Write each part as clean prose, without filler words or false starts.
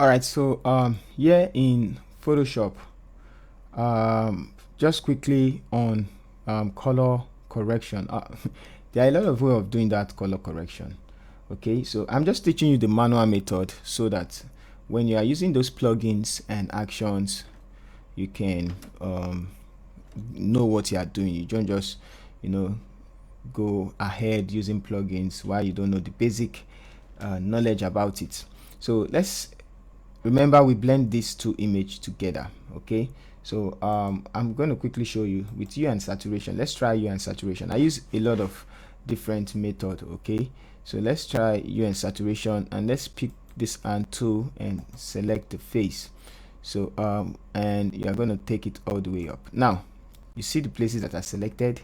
All right, so here in Photoshop, just quickly on color correction. There are a lot of ways of doing that color correction. Okay, so I'm just teaching you the manual method so that when you are using those plugins and actions, you can know what you are doing. You don't just, go ahead using plugins while you don't know the basic knowledge about it. So let's remember we blend these two images together. Okay, so I'm going to quickly show you with hue and saturation. Let's try hue and saturation. I use a lot of different method. Okay, so let's try hue and saturation, and let's pick this hand tool and select the face. So and you're going to take it all the way up. Now you see the places that are selected.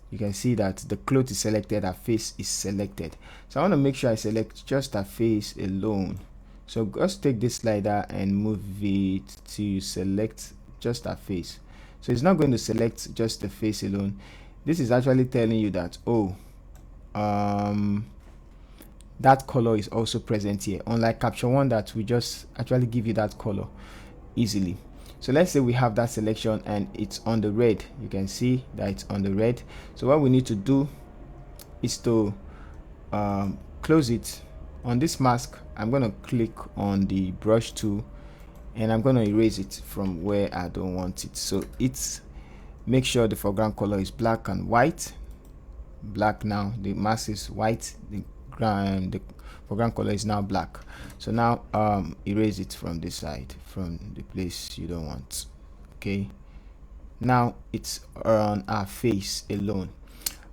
You can see that the cloth is selected, her face is selected. So I want to make sure I select just her face alone. So just take this slider and move it to select just her face. So it's not going to select just the face alone. This is actually telling you that, oh, that color is also present here, unlike Capture One that we just actually give you that color easily. So let's say we have that selection and it's on the red. You can see that it's on the red. So what we need to do is to close it. On this mask, I'm going to click on the brush tool and I'm going to erase it from where I don't want it. So it's make sure the foreground color is black and white. Black now, the mask is white, the foreground color is now black. So now erase it from this side, from the place you don't want. Okay, now it's on our face alone.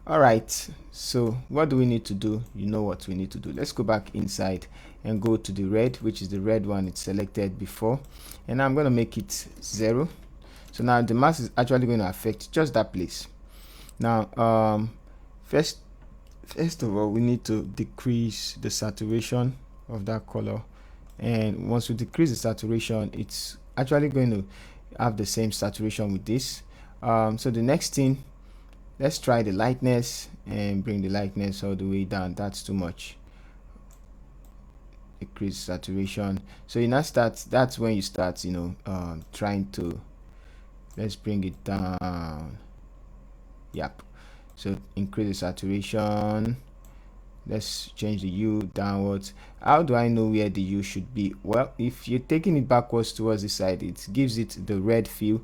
All right, so what do we need to do? You know what we need to do. Let's go back inside and go to the red, which is the red one it's selected before, and I'm going to make it 0. So now the mask is actually going to affect just that place. Now first of all, we need to decrease the saturation of that color, and once we decrease the saturation, it's actually going to have the same saturation with this. So the next thing, let's try the lightness and bring the lightness all the way down. That's too much. Decrease saturation. So you now start, that's when you start, trying to, let's bring it down. Yep. So increase the saturation. Let's change the hue downwards. How do I know where the hue should be? Well, if you're taking it backwards towards the side, it gives it the red feel.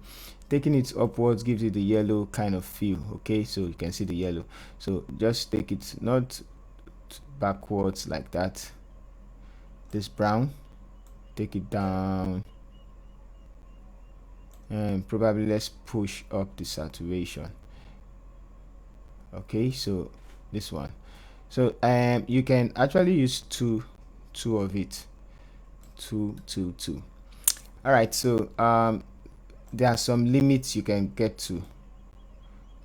Taking it upwards gives it the yellow kind of feel. Okay, so you can see the yellow. So just take it not backwards like that. This brown, take it down, and probably let's push up the saturation. Okay, so this one. So you can actually use two of it. Two. All right, so there are some limits you can get to.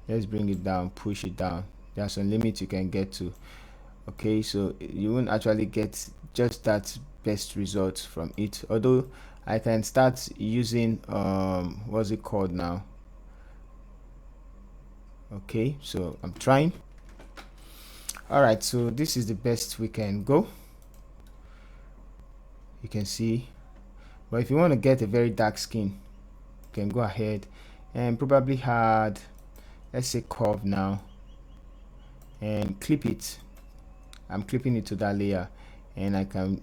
Let's bring it down, push it down. There are some limits you can get to. Okay, so you won't actually get just that best results from it, although I can start using what's it called now. Okay, so I'm trying. All right, so this is the best we can go. You can see, but if you want to get a very dark skin, you can go ahead and probably add, let's say, curve now, and clip it. I'm clipping it to that layer, and I can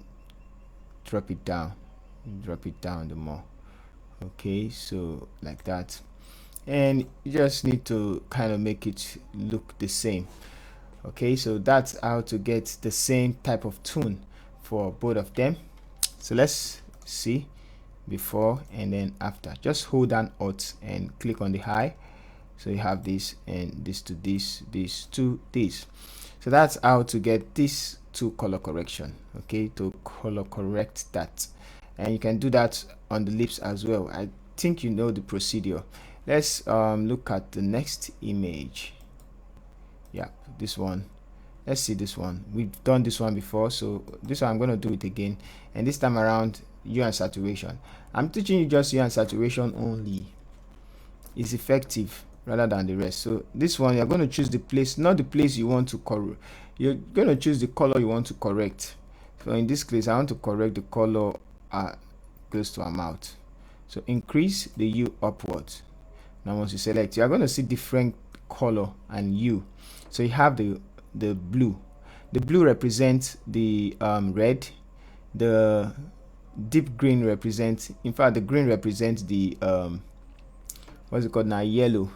drop it down the more. Okay, so like that, and you just need to kind of make it look the same. Okay, so that's how to get the same type of tone for both of them. So let's see before and then after. Just hold down Alt and click on the eye. So you have this, and this to this, this to this. So that's how to get this to color correction. Okay, to color correct that, and you can do that on the lips as well. I think you know the procedure. Let's look at the next image. Yeah, this one. Let's see this one. We've done this one before, so this one I'm going to do it again, and this time around hue and saturation. I'm teaching you just hue and saturation only. It's effective rather than the rest. So this one, you're going to choose the place, not the place you want to correct. You're going to choose the color you want to correct. So in this case, I want to correct the color close to our mouth. So increase the hue upwards. Now once you select, you are going to see different color and hue. So you have the blue. The blue represents the red. The deep green represents, in fact, the green represents the what's it called now, yellow.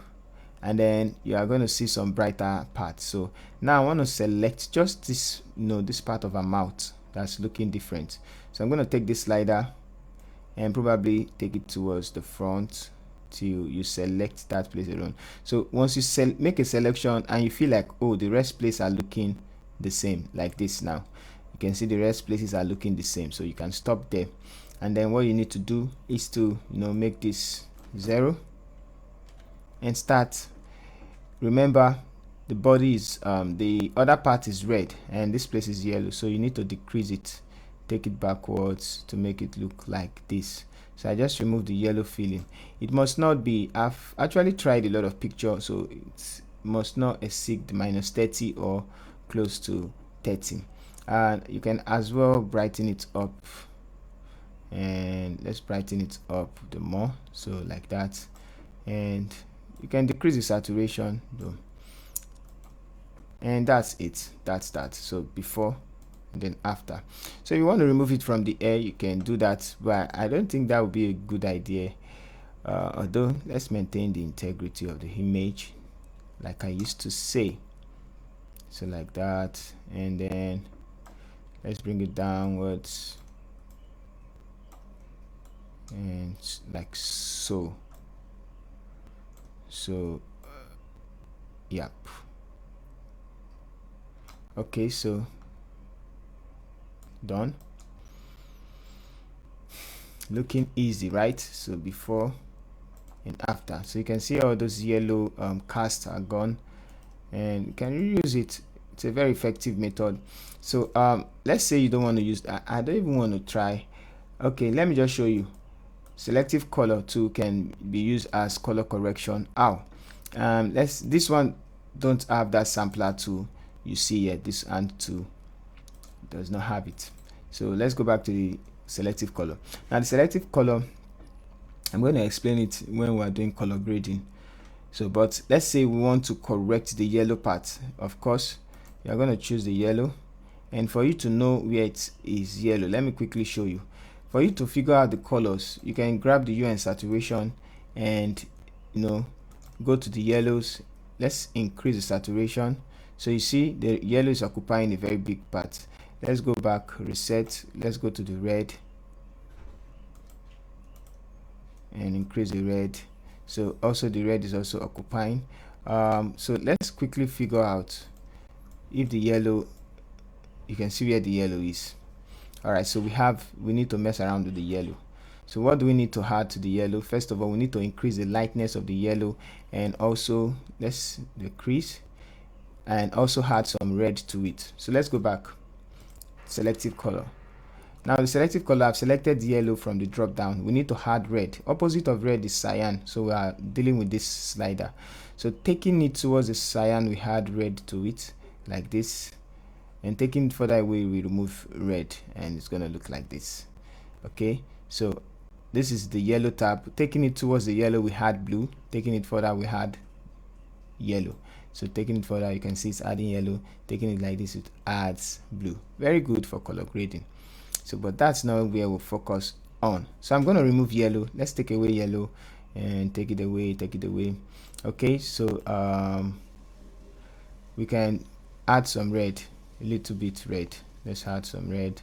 And then you are going to see some brighter parts. So now I want to select just this, this part of our mouth that's looking different. So I'm going to take this slider and probably take it towards the front till you select that place alone. So once you make a selection and you feel like, oh, the rest places are looking the same, like this, now you can see the rest places are looking the same, so you can stop there. And then what you need to do is to make this 0 and start. Remember, the body is the other part is red and this place is yellow, so you need to decrease it, take it backwards to make it look like this. So I just remove the yellow filling. It must not be, I've actually tried a lot of pictures, so it must not exceed -30 or close to 30. And you can as well brighten it up, and let's brighten it up the more, so like that. And you can decrease the saturation though, and that's it. That's that. So before and then after. So if you want to remove it from the air, you can do that, but I don't think that would be a good idea. Although let's maintain the integrity of the image like I used to say. So like that, and then let's bring it downwards and like so. So yep. Okay, so done. Looking easy, right? So before and after. So you can see all those yellow casts are gone, and you can reuse it. It's a very effective method. So let's say you don't want to use that. I don't even want to try. Okay, let me just show you. Selective color tool can be used as color correction. This one don't have that sampler tool you see here. This hand tool does not have it. So let's go back to the selective color. Now the selective color, I'm going to explain it when we are doing color grading. So but let's say we want to correct the yellow part. Of course you are going to choose the yellow, and for you to know where it is yellow, let me quickly show you. For you to figure out the colors, you can grab the hue and saturation and go to the yellows. Let's increase the saturation. So you see the yellow is occupying a very big part. Let's go back, reset, let's go to the red and increase the red. So also the red is also occupying. So let's quickly figure out if the yellow, you can see where the yellow is. All right, so we need to mess around with the yellow. So what do we need to add to the yellow? First of all, we need to increase the lightness of the yellow, and also let's decrease and also add some red to it. So let's go back, selective color. Now the selective color, I've selected yellow from the drop down. We need to add red. Opposite of red is cyan, so we are dealing with this slider. So taking it towards the cyan, we add red to it like this, and taking it further away, we remove red, and it's going to look like this. Okay, so this is the yellow tab. Taking it towards the yellow, we had blue. Taking it further, we had yellow. So taking it further, you can see it's adding yellow. Taking it like this, it adds blue. Very good for color grading. So but that's not where we'll focus on. So I'm going to remove yellow. Let's take away yellow and take it away, okay. So we can add some red, a little bit red. Let's add some red.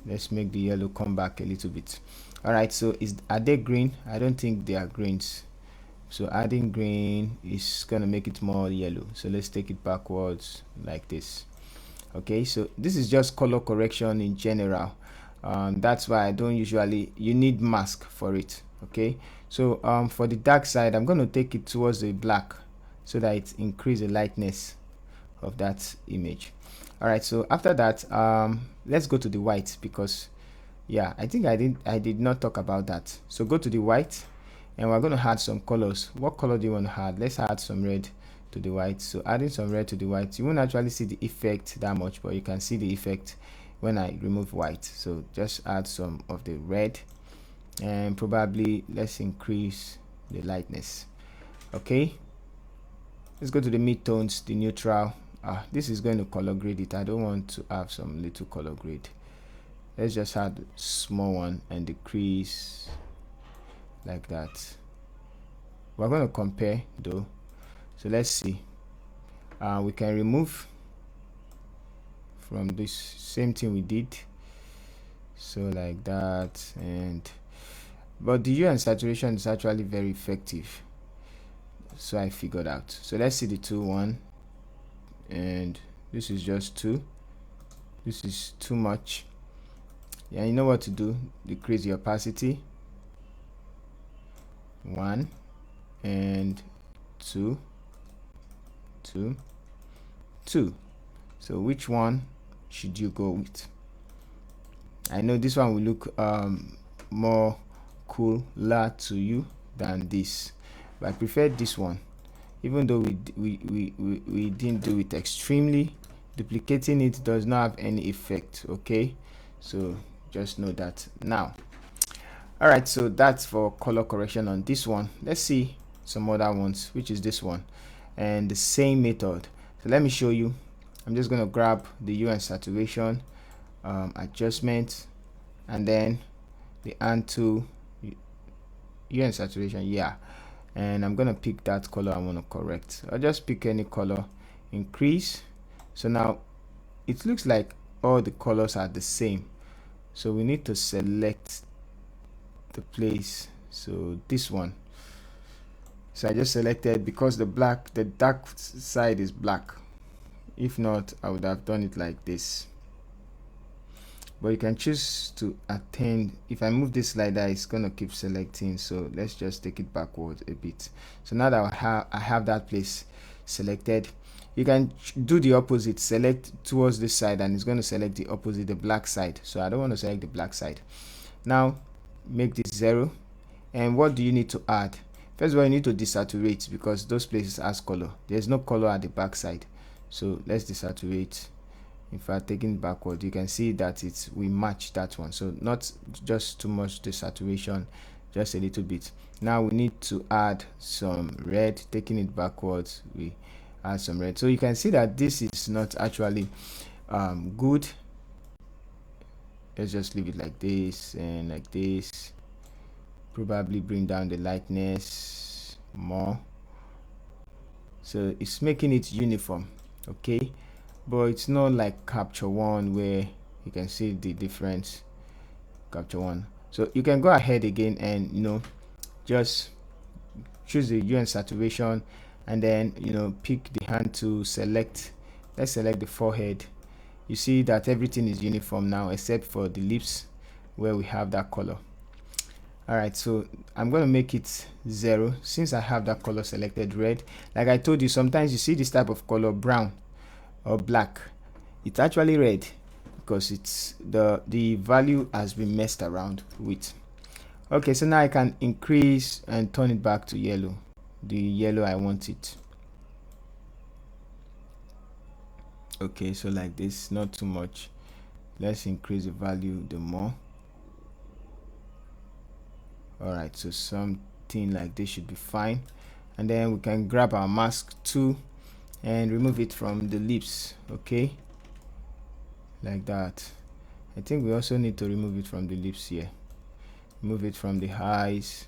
Let's make the yellow come back a little bit. All right, so are they green? I don't think they are greens. So adding green is gonna make it more yellow. So let's take it backwards like this. Okay, so this is just color correction in general. That's why I don't usually, you need mask for it. Okay, so for the dark side, I'm going to take it towards the black so that it increase the lightness of that image. All right, so after that, let's go to the white, because yeah, I think I did not talk about that. So go to the white, and we're going to add some colors. What color do you want to add? Let's add some red to the white. So adding some red to the white, you won't actually see the effect that much, but you can see the effect when I remove white. So just add some of the red, and probably let's increase the lightness. Okay, let's go to the midtones, the neutral. This is going to color grade it. I don't want to have some little color grade. Let's just add small one and decrease like that. We're going to compare though, so let's see. We can remove from this same thing we did, so like that. And but the hue and saturation is actually very effective, so I figured out. So let's see the 2-1, and this is just 2. This is too much. Yeah, you know what to do. Decrease the opacity. 1 and 2, 2, 2. So which one should you go with? I know this one will look more cooler to you than this, but I prefer this one, even though we didn't do it extremely. Duplicating it does not have any effect. Okay, so just know that now. All right, so that's for color correction on this one. Let's see some other ones, which is this one, and the same method. So let me show you. I'm just going to grab the hue and saturation adjustment, and then the hand to hue and saturation, yeah, and I'm going to pick that color I want to correct. I'll just pick any color, increase. So now it looks like all the colors are the same, so we need to select the place. So this one, so I just selected because the dark side is black. If not, I would have done it like this, but you can choose to attend. If I move this slider, it's gonna keep selecting, so let's just take it backward a bit. So now that I have that place selected, you can do the opposite. Select towards this side and it's going to select the opposite, the black side. So I don't want to select the black side. Now make this 0, and what do you need to add? First of all, you need to desaturate, because those places has color. There's no color at the back side, so let's desaturate. In fact, taking it backward, you can see that we match that one, so not just too much desaturation, just a little bit. Now we need to add some red. Taking it backwards, we add some red. So you can see that this is not actually good. Let's just leave it like this and like this. Probably bring down the lightness more, so it's making it uniform. Okay, but it's not like Capture One where you can see the difference. Capture One, so you can go ahead again and just choose the hue and saturation, and then pick the hand to select. Let's select the forehead. You see that everything is uniform now except for the lips where we have that color. All right, so I'm going to make it 0 since I have that color selected, red. Like I told you, sometimes you see this type of color, brown or black, it's actually red because it's the value has been messed around with. Okay, so now I can increase and turn it back to yellow, the yellow I want it. Okay, so like this, not too much. Let's increase the value the more. All right, so something like this should be fine, and then we can grab our mask too and remove it from the lips. Okay, like that. I think we also need to remove it from the lips here. Remove it from the eyes.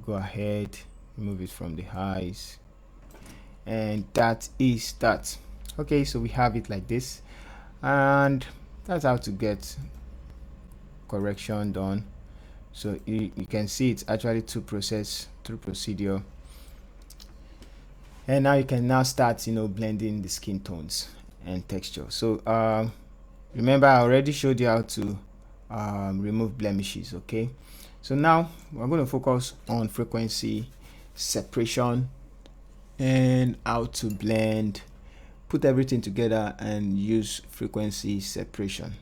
Go ahead, remove it from the eyes, and that is that. Okay, so we have it like this, and that's how to get correction done. So you can see it's actually two procedure, and now you can now start blending the skin tones and texture. So remember, I already showed you how to remove blemishes. Okay, so now we're going to focus on frequency separation and how to blend, put everything together and use frequency separation.